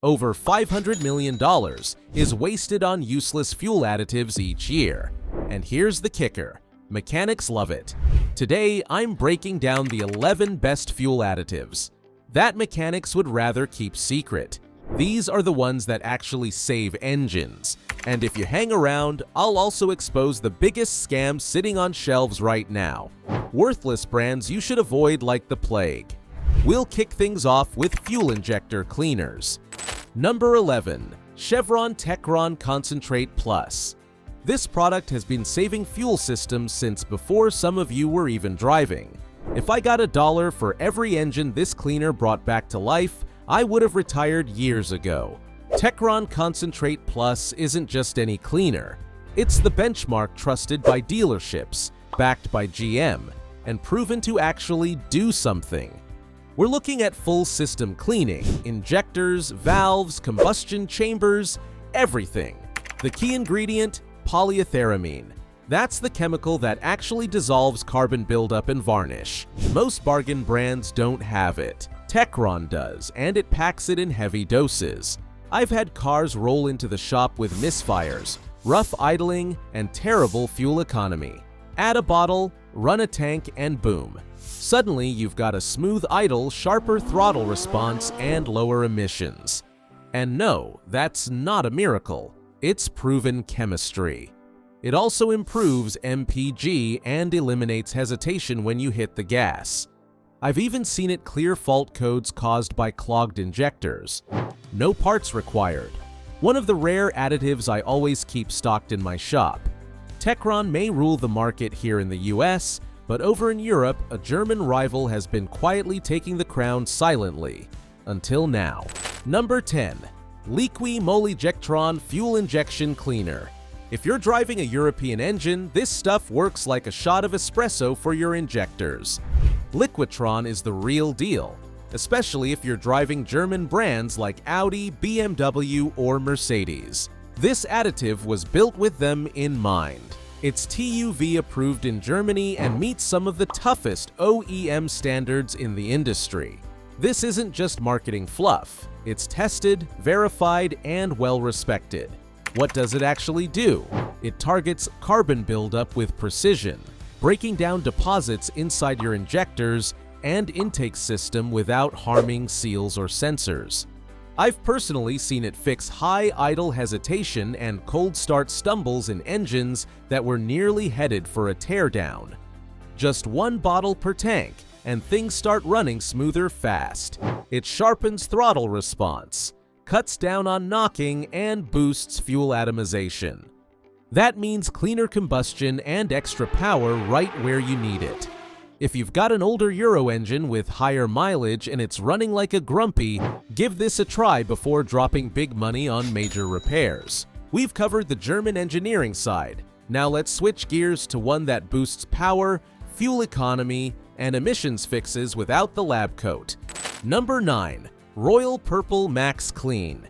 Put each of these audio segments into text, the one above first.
Over $500 million is wasted on useless fuel additives each year. And here's the kicker: mechanics love it. Today, I'm breaking down the 11 best fuel additives that mechanics would rather keep secret. These are the ones that actually save engines. And if you hang around, I'll also expose the biggest scams sitting on shelves right now. Worthless brands you should avoid like the plague. We'll kick things off with fuel injector cleaners. Number 11. Chevron Techron Concentrate Plus. This product has been saving fuel systems since before some of you were even driving. If I got $1 for every engine this cleaner brought back to life, I would have retired years ago. Techron Concentrate Plus isn't just any cleaner. It's the benchmark trusted by dealerships, backed by GM, and proven to actually do something. We're looking at full system cleaning: injectors, valves, combustion chambers, everything. The key ingredient: polyethyramine. That's the chemical that actually dissolves carbon buildup and varnish. Most bargain brands don't have it. Techron does, and it packs it in heavy doses. I've had cars roll into the shop with misfires, rough idling, and terrible fuel economy. Add a bottle, run a tank, and boom. Suddenly, you've got a smooth idle, sharper throttle response, and lower emissions. And no, that's not a miracle. It's proven chemistry. It also improves MPG and eliminates hesitation when you hit the gas. I've even seen it clear fault codes caused by clogged injectors. No parts required. One of the rare additives I always keep stocked in my shop. Techron may rule the market here in the US, but over in Europe, a German rival has been quietly taking the crown silently. Until now. Number 10. Liqui Molijectron Fuel Injection Cleaner. If you're driving a European engine, this stuff works like a shot of espresso for your injectors. Liquitron is the real deal, especially if you're driving German brands like Audi, BMW, or Mercedes. This additive was built with them in mind. It's TÜV approved in Germany and meets some of the toughest OEM standards in the industry. This isn't just marketing fluff. It's tested, verified, and well-respected. What does it actually do? It targets carbon buildup with precision, breaking down deposits inside your injectors and intake system without harming seals or sensors. I've personally seen it fix high idle hesitation and cold start stumbles in engines that were nearly headed for a teardown. Just one bottle per tank, and things start running smoother fast. It sharpens throttle response, cuts down on knocking, and boosts fuel atomization. That means cleaner combustion and extra power right where you need it. If you've got an older Euro engine with higher mileage and it's running like a grumpy, give this a try before dropping big money on major repairs. We've covered the German engineering side. Now let's switch gears to one that boosts power, fuel economy, and emissions fixes without the lab coat. Number 9. Royal Purple Max Clean.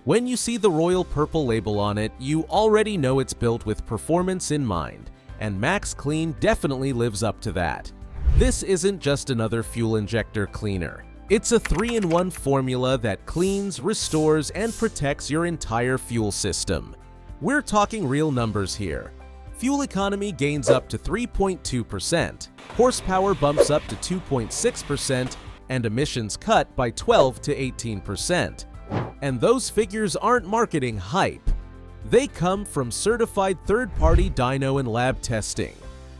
When you see the Royal Purple label on it, you already know it's built with performance in mind, and Max Clean definitely lives up to that. This isn't just another fuel injector cleaner. It's a 3-in-1 formula that cleans, restores, and protects your entire fuel system. We're talking real numbers here. Fuel economy gains up to 3.2%, horsepower bumps up to 2.6%, and emissions cut by 12 to 18%. And those figures aren't marketing hype. They come from certified third-party dyno and lab testing,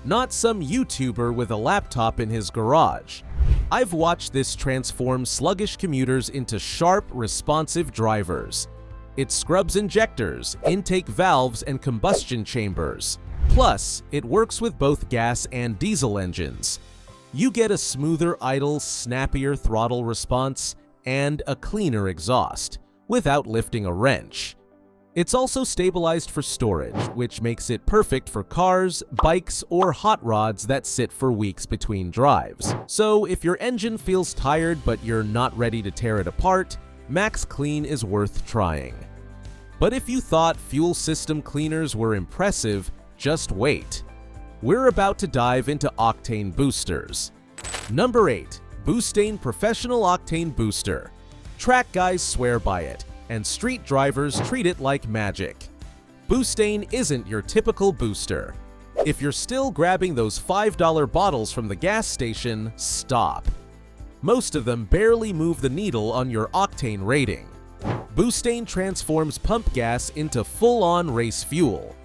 not some YouTuber with a laptop in his garage. I've watched this transform sluggish commuters into sharp, responsive drivers. It scrubs injectors, intake valves, and combustion chambers. Plus, it works with both gas and diesel engines. You get a smoother idle, snappier throttle response and a cleaner exhaust, without lifting a wrench. It's also stabilized for storage, which makes it perfect for cars, bikes, or hot rods that sit for weeks between drives. So if your engine feels tired but you're not ready to tear it apart, Max Clean is worth trying. But if you thought fuel system cleaners were impressive, just wait. We're about to dive into octane boosters. Number 8. Boostane Professional Octane Booster. Track guys swear by it. and street drivers treat it like magic. Boostane isn't your typical booster. If you're still grabbing those $5 bottles from the gas station, stop. Most of them barely move the needle on your octane rating. Boostane transforms pump gas into full-on race fuel.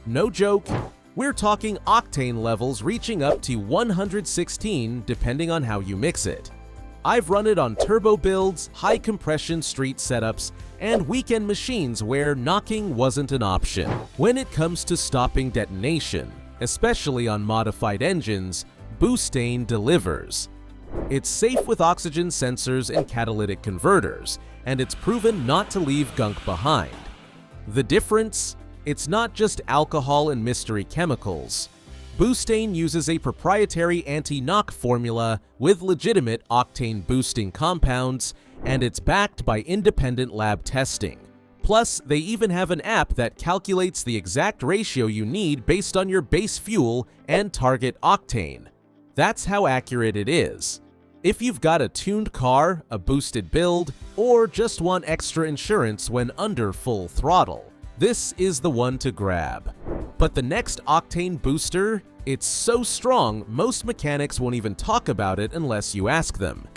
No joke, we're talking octane levels reaching up to 116 depending on how you mix it. I've run it on turbo builds, high compression street setups, and weekend machines where knocking wasn't an option. When it comes to stopping detonation, especially on modified engines, Boostane delivers. It's safe with oxygen sensors and catalytic converters, and it's proven not to leave gunk behind. The difference? It's not just alcohol and mystery chemicals. Boostane uses a proprietary anti-knock formula with legitimate octane boosting compounds, and it's backed by independent lab testing. Plus, they even have an app that calculates the exact ratio you need based on your base fuel and target octane. That's how accurate it is. If you've got a tuned car, a boosted build, or just want extra insurance when under full throttle, this is the one to grab. But the next octane booster, it's so strong most mechanics won't even talk about it unless you ask them.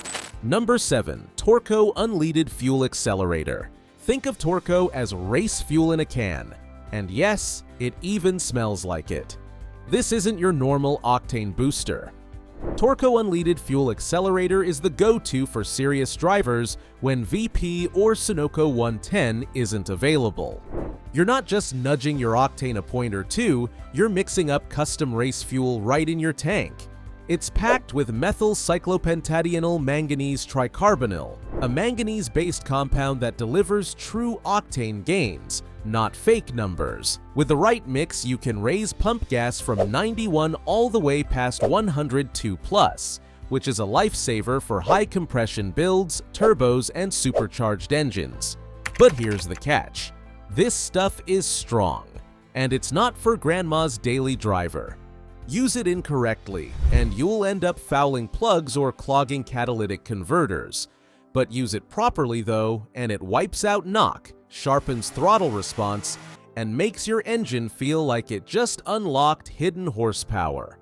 Number 7. Torco Unleaded Fuel Accelerator. Think of Torco as race fuel in a can. And yes, it even smells like it. This isn't your normal octane booster. Torco Unleaded Fuel Accelerator is the go-to for serious drivers when VP or Sunoco 110 isn't available. You're not just nudging your octane a point or two, you're mixing up custom race fuel right in your tank. It's packed with methyl cyclopentadienyl manganese tricarbonyl, a manganese-based compound that delivers true octane gains, not fake numbers. With the right mix, you can raise pump gas from 91 all the way past 102+, which is a lifesaver for high compression builds, turbos, and supercharged engines. But here's the catch. This stuff is strong, and it's not for grandma's daily driver. Use it incorrectly, and you'll end up fouling plugs or clogging catalytic converters. But use it properly though, and it wipes out knock, sharpens throttle response, and makes your engine feel like it just unlocked hidden horsepower.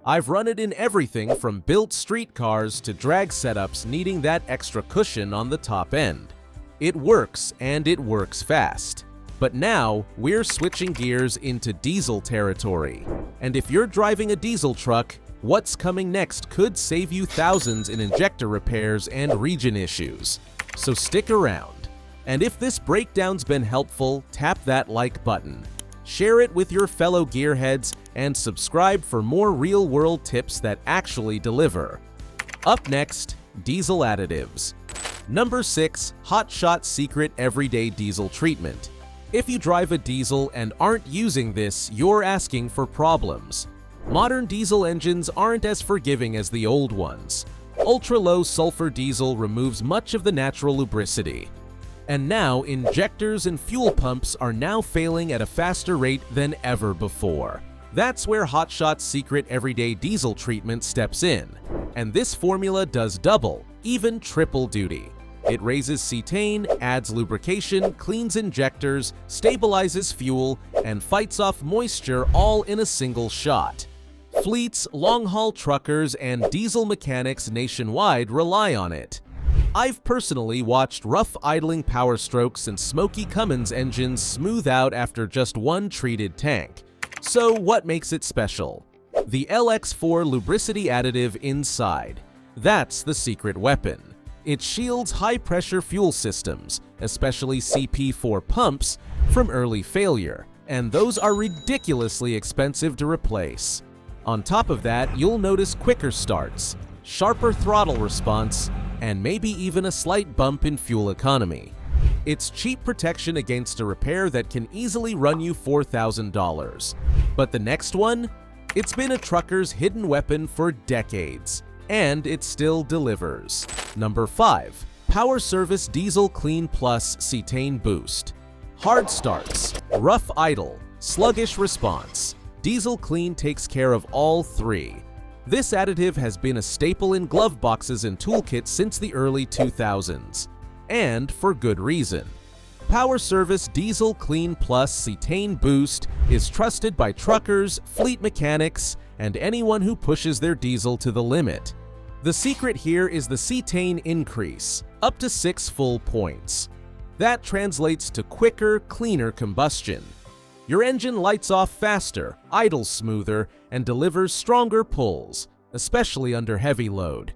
I've run it in everything from built street cars to drag setups needing that extra cushion on the top end. It works, and it works fast. But now, we're switching gears into diesel territory. And if you're driving a diesel truck, what's coming next could save you thousands in injector repairs and regen issues. So stick around. And if this breakdown's been helpful, tap that like button. Share it with your fellow gearheads and subscribe for more real-world tips that actually deliver. Up next, diesel additives. Number 6. Hot Shot Secret Everyday Diesel Treatment. If you drive a diesel and aren't using this, you're asking for problems. Modern diesel engines aren't as forgiving as the old ones. Ultra-low sulfur diesel removes much of the natural lubricity. And now, injectors and fuel pumps are now failing at a faster rate than ever before. That's where Hot Shot's Secret Everyday Diesel Treatment steps in. And this formula does double, even triple duty. It raises cetane, adds lubrication, cleans injectors, stabilizes fuel, and fights off moisture all in a single shot. Fleets, long-haul truckers, and diesel mechanics nationwide rely on it. I've personally watched rough idling Power Strokes and smoky Cummins engines smooth out after just one treated tank. So what makes it special? The LX4 lubricity additive inside. That's the secret weapon. It shields high-pressure fuel systems, especially CP4 pumps, from early failure, and those are ridiculously expensive to replace. On top of that, you'll notice quicker starts, sharper throttle response, and maybe even a slight bump in fuel economy. It's cheap protection against a repair that can easily run you $4,000. But the next one? It's been a trucker's hidden weapon for decades. And it still delivers. Number 5. Power Service Diesel Clean Plus Cetane Boost. Hard starts, rough idle, sluggish response. Diesel Clean takes care of all three. This additive has been a staple in glove boxes and toolkits since the early 2000s. And for good reason. Power Service Diesel Clean Plus Cetane Boost is trusted by truckers, fleet mechanics, and anyone who pushes their diesel to the limit. The secret here is the cetane increase, up to 6 full points. That translates to quicker, cleaner combustion. Your engine lights off faster, idles smoother, and delivers stronger pulls, especially under heavy load.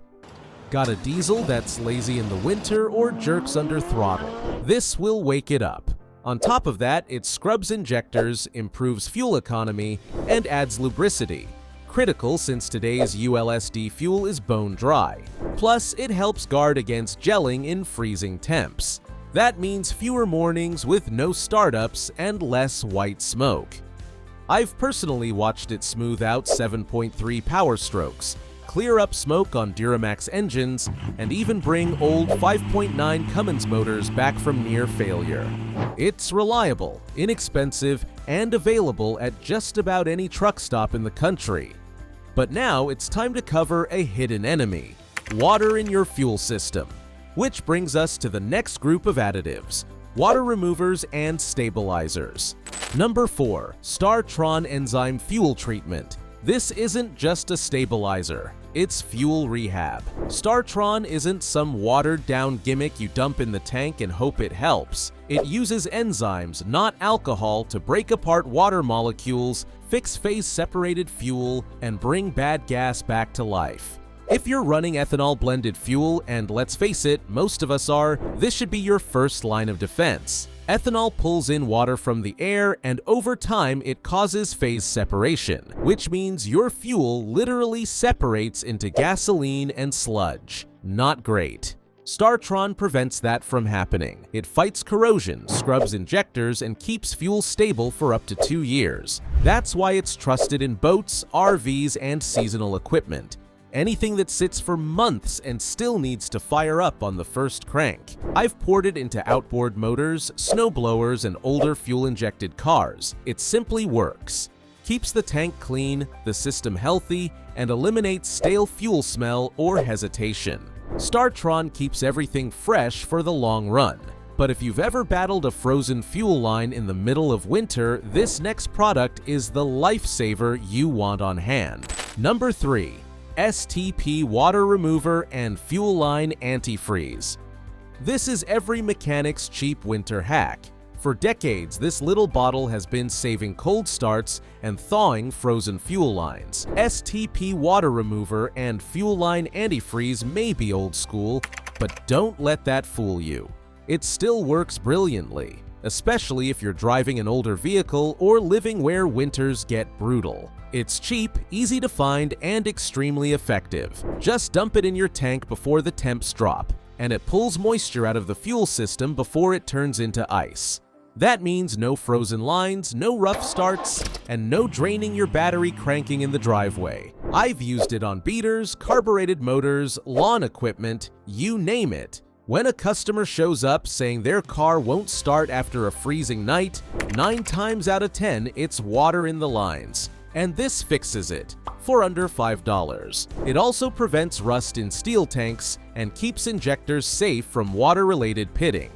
Got a diesel that's lazy in the winter or jerks under throttle? This will wake it up. On top of that, it scrubs injectors, improves fuel economy, and adds lubricity. Critical since today's ULSD fuel is bone dry. Plus, it helps guard against gelling in freezing temps. That means fewer mornings with no startups and less white smoke. I've personally watched it smooth out 7.3 power strokes, clear up smoke on Duramax engines, and even bring old 5.9 Cummins motors back from near failure. It's reliable, inexpensive, and available at just about any truck stop in the country. But now it's time to cover a hidden enemy: water in your fuel system. Which brings us to the next group of additives: water removers and stabilizers. Number 4. StarTron Enzyme Fuel Treatment. This isn't just a stabilizer, it's fuel rehab. StarTron isn't some watered-down gimmick you dump in the tank and hope it helps. It uses enzymes, not alcohol, to break apart water molecules, fix phase-separated fuel, and bring bad gas back to life. If you're running ethanol-blended fuel, and let's face it, most of us are, this should be your first line of defense. Ethanol pulls in water from the air, and over time it causes phase separation, which means your fuel literally separates into gasoline and sludge. Not great. StarTron prevents that from happening. It fights corrosion, scrubs injectors, and keeps fuel stable for up to 2 years. That's why it's trusted in boats, RVs, and seasonal equipment. Anything that sits for months and still needs to fire up on the first crank. I've poured it into outboard motors, snowblowers, and older fuel-injected cars. It simply works. Keeps the tank clean, the system healthy, and eliminates stale fuel smell or hesitation. StarTron keeps everything fresh for the long run. But if you've ever battled a frozen fuel line in the middle of winter, this next product is the lifesaver you want on hand. Number 3. STP Water Remover and Fuel Line Antifreeze. This is every mechanic's cheap winter hack. For decades, this little bottle has been saving cold starts and thawing frozen fuel lines. STP Water Remover and Fuel Line Antifreeze may be old school, but don't let that fool you. It still works brilliantly, especially if you're driving an older vehicle or living where winters get brutal. It's cheap, easy to find, and extremely effective. Just dump it in your tank before the temps drop, and it pulls moisture out of the fuel system before it turns into ice. That means no frozen lines, no rough starts, and no draining your battery cranking in the driveway. I've used it on beaters, carbureted motors, lawn equipment, you name it. When a customer shows up saying their car won't start after a freezing night, 9 times out of 10 it's water in the lines. And this fixes it, for under $5. It also prevents rust in steel tanks and keeps injectors safe from water-related pitting.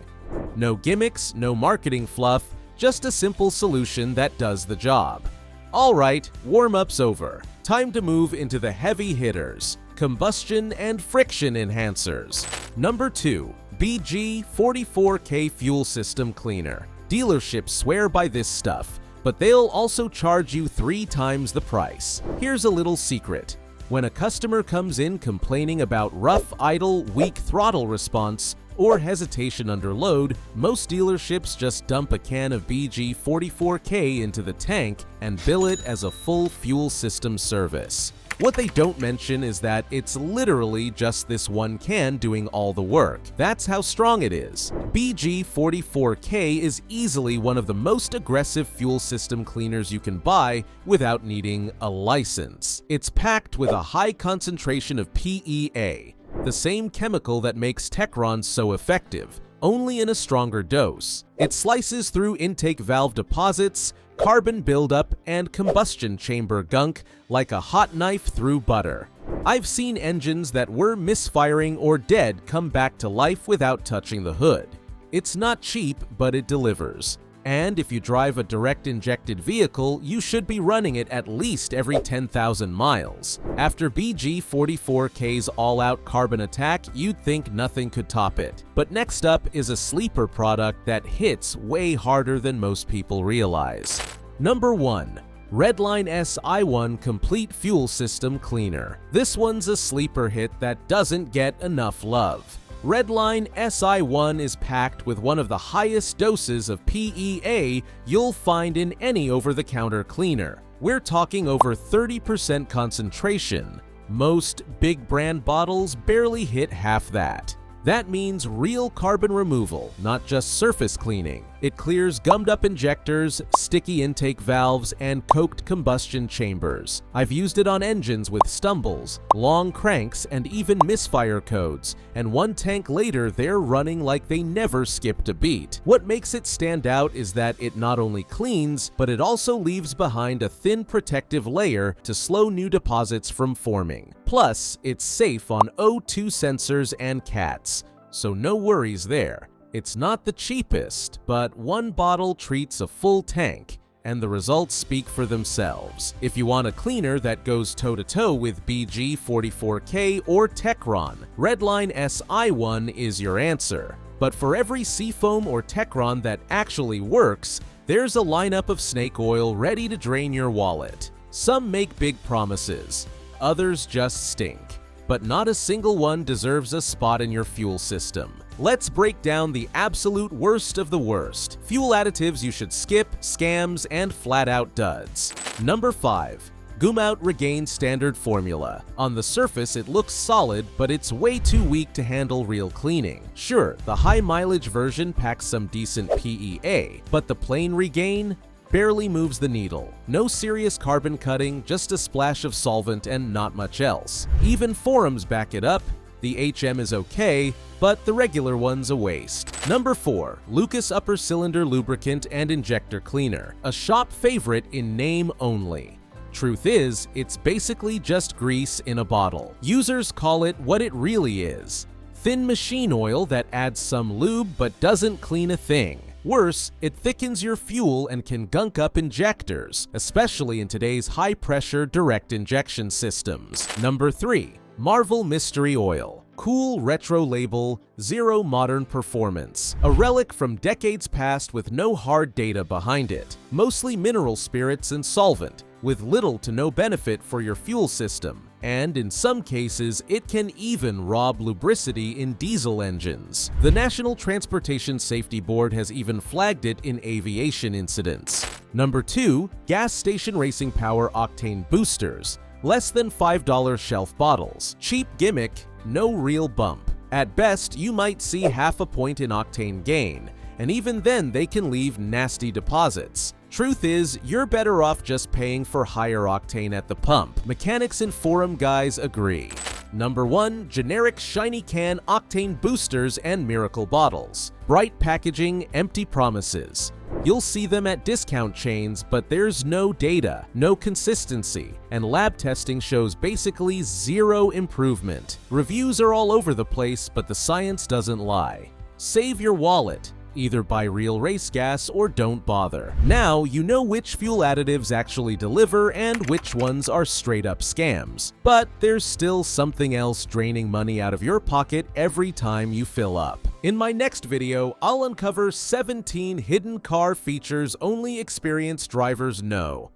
No gimmicks, no marketing fluff, just a simple solution that does the job. Alright, warm-up's over. Time to move into the heavy hitters: combustion and friction enhancers. Number 2. BG 44K Fuel System Cleaner. Dealerships swear by this stuff, but they'll also charge you 3 times the price. Here's a little secret. When a customer comes in complaining about rough idle, weak throttle response, or hesitation under load, most dealerships just dump a can of BG 44K into the tank and bill it as a full fuel system service. What they don't mention is that it's literally just this one can doing all the work. That's how strong it is. BG 44K is easily one of the most aggressive fuel system cleaners you can buy without needing a license. It's packed with a high concentration of PEA, the same chemical that makes Techron so effective, only in a stronger dose. It slices through intake valve deposits, carbon buildup, and combustion chamber gunk like a hot knife through butter. I've seen engines that were misfiring or dead come back to life without touching the hood. It's not cheap, but it delivers. And if you drive a direct injected vehicle, you should be running it at least every 10,000 miles. After BG44K's all-out carbon attack, you'd think nothing could top it. But next up is a sleeper product that hits way harder than most people realize. Number 1. Redline SI1 Complete Fuel System Cleaner. This one's a sleeper hit that doesn't get enough love. Redline SI1 is packed with one of the highest doses of PEA you'll find in any over-the-counter cleaner. We're talking over 30% concentration. Most big brand bottles barely hit half that. That means real carbon removal, not just surface cleaning. It clears gummed-up injectors, sticky intake valves, and coked combustion chambers. I've used it on engines with stumbles, long cranks, and even misfire codes, and one tank later they're running like they never skipped a beat. What makes it stand out is that it not only cleans, but it also leaves behind a thin protective layer to slow new deposits from forming. Plus, it's safe on O2 sensors and CATs, so no worries there. It's not the cheapest, but one bottle treats a full tank, and the results speak for themselves. If you want a cleaner that goes toe-to-toe with BG44K or Techron, Redline SI1 is your answer. But for every Seafoam or Techron that actually works, there's a lineup of snake oil ready to drain your wallet. Some make big promises, others just stink. But not a single one deserves a spot in your fuel system. Let's break down the absolute worst of the worst. Fuel additives you should skip, scams, and flat-out duds. Number 5. Gumout Regain Standard Formula. On the surface, it looks solid, but it's way too weak to handle real cleaning. Sure, the high-mileage version packs some decent PEA, but the plain Regain barely moves the needle. No serious carbon cutting, just a splash of solvent and not much else. Even forums back it up. The HM is okay, but the regular one's a waste. Number 4. Lucas Upper Cylinder Lubricant and Injector Cleaner. A shop favorite in name only. Truth is, it's basically just grease in a bottle. Users call it what it really is: thin machine oil that adds some lube but doesn't clean a thing. Worse, it thickens your fuel and can gunk up injectors, especially in today's high-pressure direct injection systems. Number 3. Marvel Mystery Oil. Cool retro label, zero modern performance. A relic from decades past with no hard data behind it. Mostly mineral spirits and solvent, with little to no benefit for your fuel system. And in some cases, it can even rob lubricity in diesel engines. The National Transportation Safety Board has even flagged it in aviation incidents. Number 2. Gas Station Racing Power Octane Boosters. Less than $5 shelf bottles. Cheap gimmick, no real bump. At best, you might see half a point in octane gain, and even then they can leave nasty deposits. Truth is, you're better off just paying for higher octane at the pump. Mechanics and forum guys agree. Number 1. Generic shiny can octane boosters and miracle bottles. Bright packaging, empty promises. You'll see them at discount chains, but there's no data, no consistency, and lab testing shows basically zero improvement. Reviews are all over the place, but the science doesn't lie. Save your wallet. Either buy real race gas or don't bother. Now you know which fuel additives actually deliver and which ones are straight up scams. But there's still something else draining money out of your pocket every time you fill up. In my next video, I'll uncover 17 hidden car features only experienced drivers know.